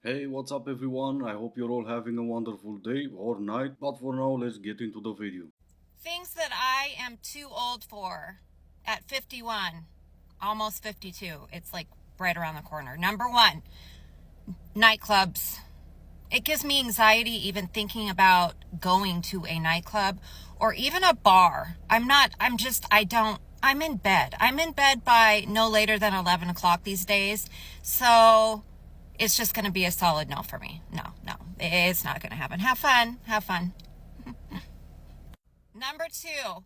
Hey, what's up everyone? I hope you're all having a wonderful day or night, but for now, let's get into the video. Things that I am too old for at 51, almost 52. It's like right around the corner. Number one, nightclubs. It gives me anxiety even thinking about going to a nightclub or even a bar. I'm in bed. I'm in bed by no later than 11 o'clock these days. So it's just going to be a solid no for me. No, no, it's not going to happen. Have fun. Have fun. Number two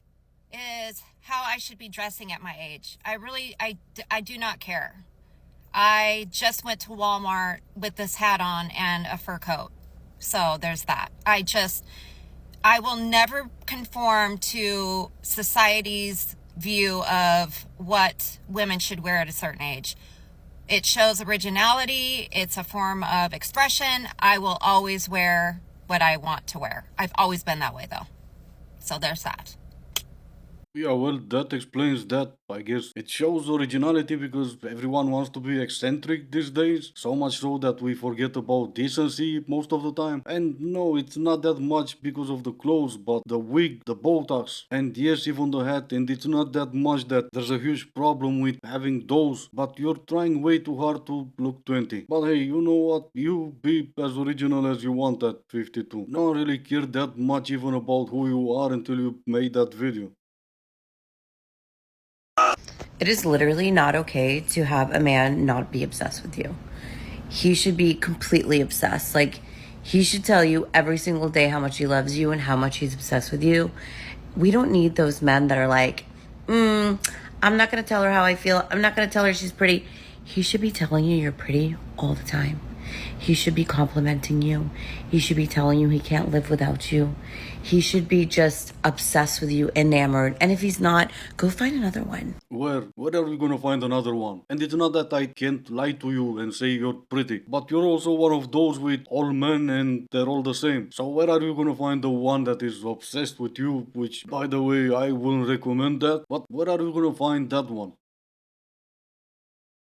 is how I should be dressing at my age. I do not care. I just went to Walmart with this hat on and a fur coat. So there's that. I will never conform to society's view of what women should wear at a certain age. It shows originality. It's a form of expression. I will always wear what I want to wear. I've always been that way though. So there's that. Yeah, well, that explains that. I guess it shows originality because everyone wants to be eccentric these days, so much so that we forget about decency most of the time. And no, it's not that much because of the clothes, but the wig, the Botox, and yes, even the hat. And it's not that much that there's a huge problem with having those, but you're trying way too hard to look 20. But hey, you know what? You be as original as you want at 52. No one really cared that much even about who you are until you made that video. It is literally not okay to have a man not be obsessed with you. He should be completely obsessed. Like, he should tell you every single day how much he loves you and how much he's obsessed with you. We don't need those men that are like, I'm not going to tell her how I feel. I'm not going to tell her she's pretty. He should be telling you you're pretty all the time. He should be complimenting you. He should be telling you he can't live without you. He should be just obsessed with you, enamored. And if he's not, go find another one. Where are we gonna find another one? And it's not that I can't lie to you and say you're pretty, but you're also one of those with all men and they're all the same. So where are you gonna find the one that is obsessed with you? Which, by the way, I wouldn't recommend that, but where are you gonna find that one?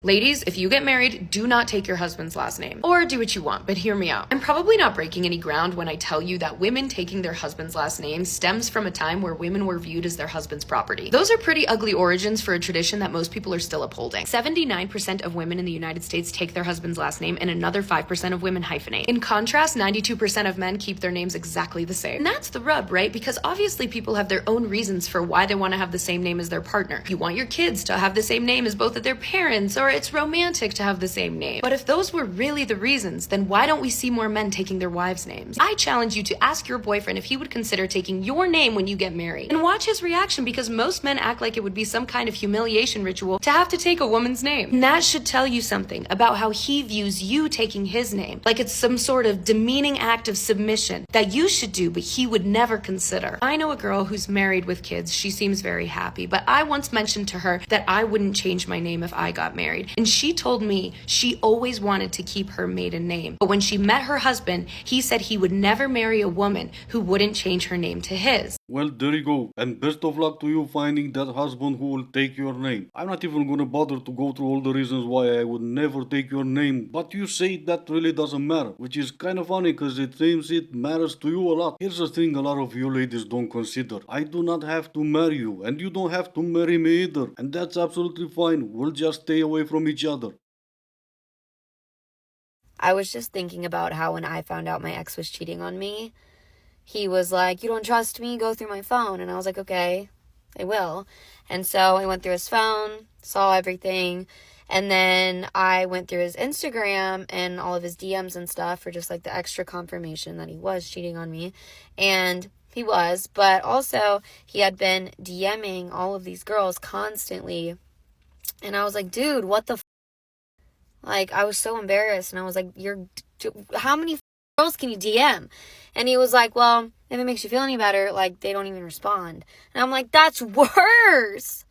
Ladies, if you get married, do not take your husband's last name. Or do what you want, but hear me out. I'm probably not breaking any ground when I tell you that women taking their husband's last name stems from a time where women were viewed as their husband's property. Those are pretty ugly origins for a tradition that most people are still upholding. 79% of women in the United States take their husband's last name, and another 5% of women hyphenate. In contrast, 92% of men keep their names exactly the same. And that's the rub, right? Because obviously people have their own reasons for why they want to have the same name as their partner. You want your kids to have the same name as both of their parents, or it's romantic to have the same name. But if those were really the reasons, then why don't we see more men taking their wives' names? I challenge you to ask your boyfriend if he would consider taking your name when you get married. And watch his reaction, because most men act like it would be some kind of humiliation ritual to have to take a woman's name. And that should tell you something about how he views you taking his name. Like it's some sort of demeaning act of submission that you should do, but he would never consider. I know a girl who's married with kids. She seems very happy, but I once mentioned to her that I wouldn't change my name if I got married. And she told me she always wanted to keep her maiden name. But when she met her husband, he said he would never marry a woman who wouldn't change her name to his. Well, there you go. And best of luck to you finding that husband who will take your name. I'm not even gonna bother to go through all the reasons why I would never take your name, but you say that really doesn't matter, which is kind of funny because it seems it matters to you a lot. Here's the thing a lot of you ladies don't consider. I do not have to marry you, and you don't have to marry me either. And that's absolutely fine. We'll just stay away from each other. I was just thinking about how when I found out my ex was cheating on me, he was like, "You don't trust me? Go through my phone." And I was like, "Okay, I will." And so I went through his phone, saw everything. And then I went through his Instagram and all of his DMs and stuff for just like the extra confirmation that he was cheating on me. And he was, but also he had been DMing all of these girls constantly. And I was like, dude, what the like, I was so embarrassed, and I was like, how many girls can you DM? And he was like, well, if it makes you feel any better, like, they don't even respond. And I'm like, that's worse.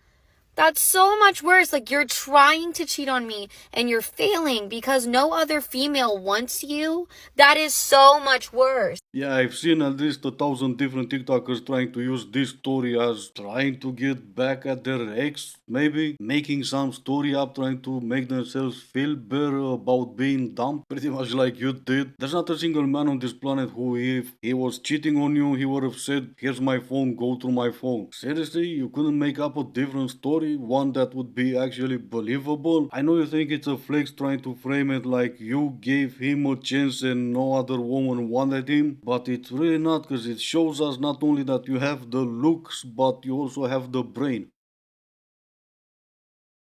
That's so much worse. Like, you're trying to cheat on me and you're failing because no other female wants you. That is so much worse. Yeah, I've seen at least 1,000 different TikTokers trying to use this story as trying to get back at their ex, maybe making some story up, trying to make themselves feel better about being dumb, pretty much like you did. There's not a single man on this planet who, if he was cheating on you, he would have said, "Here's my phone, go through my phone." Seriously, you couldn't make up a different story, one that would be actually believable? I know you think it's a flex trying to frame it like you gave him a chance and no other woman wanted him, but it's really not, because it shows us not only that you have the looks, but you also have the brain.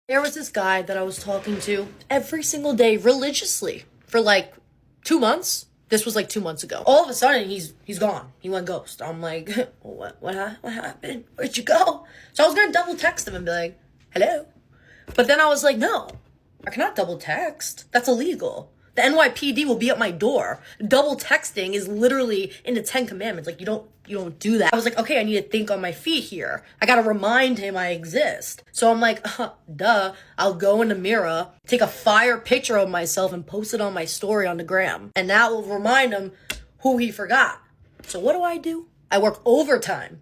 There was this guy that I was talking to every single day religiously for like 2 months. This was like 2 months ago. All of a sudden, he's gone. He went ghost. I'm like, what happened? Where'd you go? So I was gonna double text him and be like, hello. But then I was like, no, I cannot double text. That's illegal. The NYPD will be at my door. Double texting is literally in the 10 Commandments. Like, you don't do that. I was like, okay, I need to think on my feet here. I gotta remind him I exist. So I'm like, duh. I'll go in the mirror, take a fire picture of myself and post it on my story on the gram. And that will remind him who he forgot. So what do? I work overtime.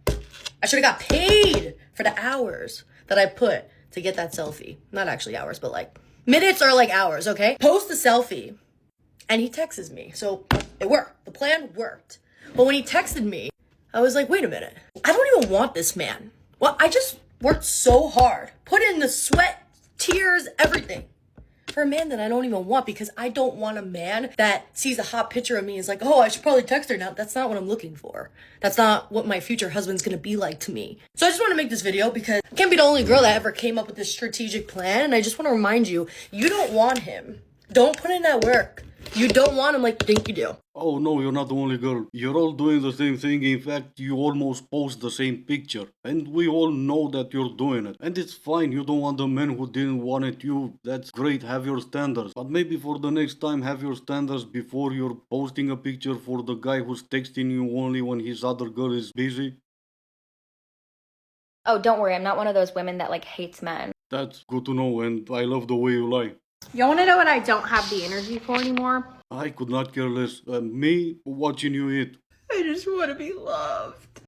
I should have got paid for the hours that I put to get that selfie. Not actually hours, but like minutes or like hours, okay? Post the selfie. And he texts me. So it worked. The plan worked. But when he texted me, I was like, wait a minute. I don't even want this man. Well, I just worked so hard. Put in the sweat, tears, everything. For a man that I don't even want, because I don't want a man that sees a hot picture of me and is like, oh, I should probably text her now. That's not what I'm looking for. That's not what my future husband's gonna be like to me. So I just want to make this video because I can't be the only girl that ever came up with this strategic plan. And I just want to remind you, you don't want him. Don't put in that work. You don't want him like you think you do. Oh no, you're not the only girl. You're all doing the same thing. In fact, you almost post the same picture. And we all know that you're doing it. And it's fine, you don't want the man who didn't want it you. That's great, have your standards. But maybe for the next time, have your standards before you're posting a picture for the guy who's texting you only when his other girl is busy. Oh, don't worry, I'm not one of those women that like hates men. That's good to know, and I love the way you lie. You want to know what I don't have the energy for anymore? I could not care less. Me watching you eat. I just want to be loved.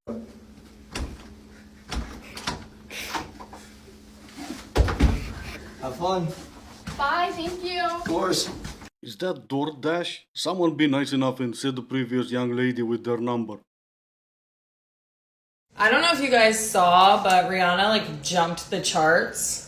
Have fun. Bye, thank you. Of course. Is that DoorDash? Someone be nice enough and send the previous young lady with their number. I don't know if you guys saw, but Rihanna like jumped the charts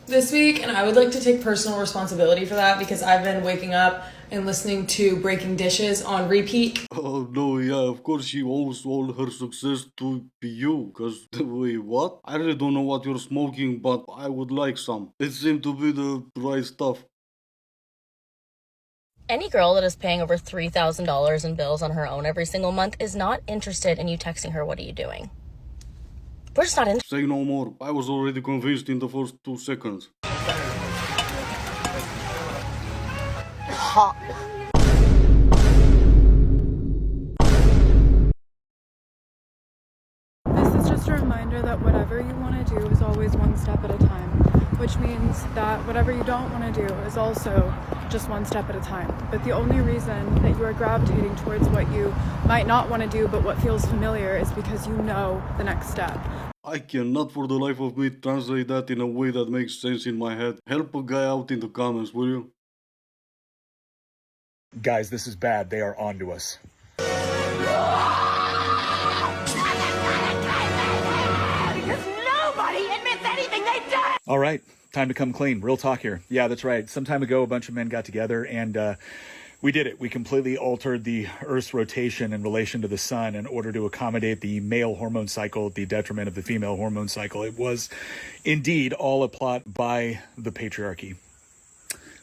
this week, and I would like to take personal responsibility for that because I've been waking up and listening to Breaking Dishes on repeat. Oh no, yeah, of course she owes all her success to you, cause wait, what? I really don't know what you're smoking, but I would like some. It seemed to be the right stuff. Any girl that is paying over $3,000 in bills on her own every single month is not interested in you texting her, "What are you doing?" We're just not interested. Say no more. I was already convinced in the first 2 seconds. This is just a reminder that whatever you want to do is always one step at a time, which means that whatever you don't want to do is also just one step at a time. But the only reason that you are gravitating towards what you might not want to do but what feels familiar is because you know the next step. I cannot for the life of me translate that in a way that makes sense in my head. Help a guy out in the comments, will you? Guys, this is bad. They are onto us. Because nobody admits anything they've done! All right, time to come clean. Real talk here. Yeah, that's right. Some time ago, a bunch of men got together and we did it. We completely altered the Earth's rotation in relation to the sun in order to accommodate the male hormone cycle at the detriment of the female hormone cycle. It was indeed all a plot by the patriarchy.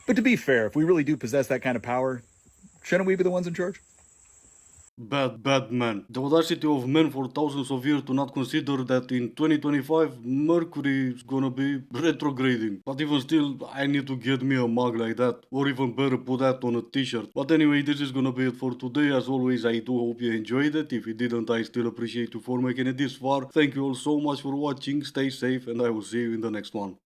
But to be fair, if we really do possess that kind of power, shouldn't we be the ones in charge? Bad man. The audacity of men for thousands of years to not consider that in 2025 Mercury is gonna be retrograding. But even still, I need to get me a mug like that, or even better, put that on a t-shirt. But anyway, this is gonna be it for today. As always, I do hope you enjoyed it. If you didn't, I still appreciate you for making it this far. Thank you all so much for watching. Stay safe, and I will see you in the next one.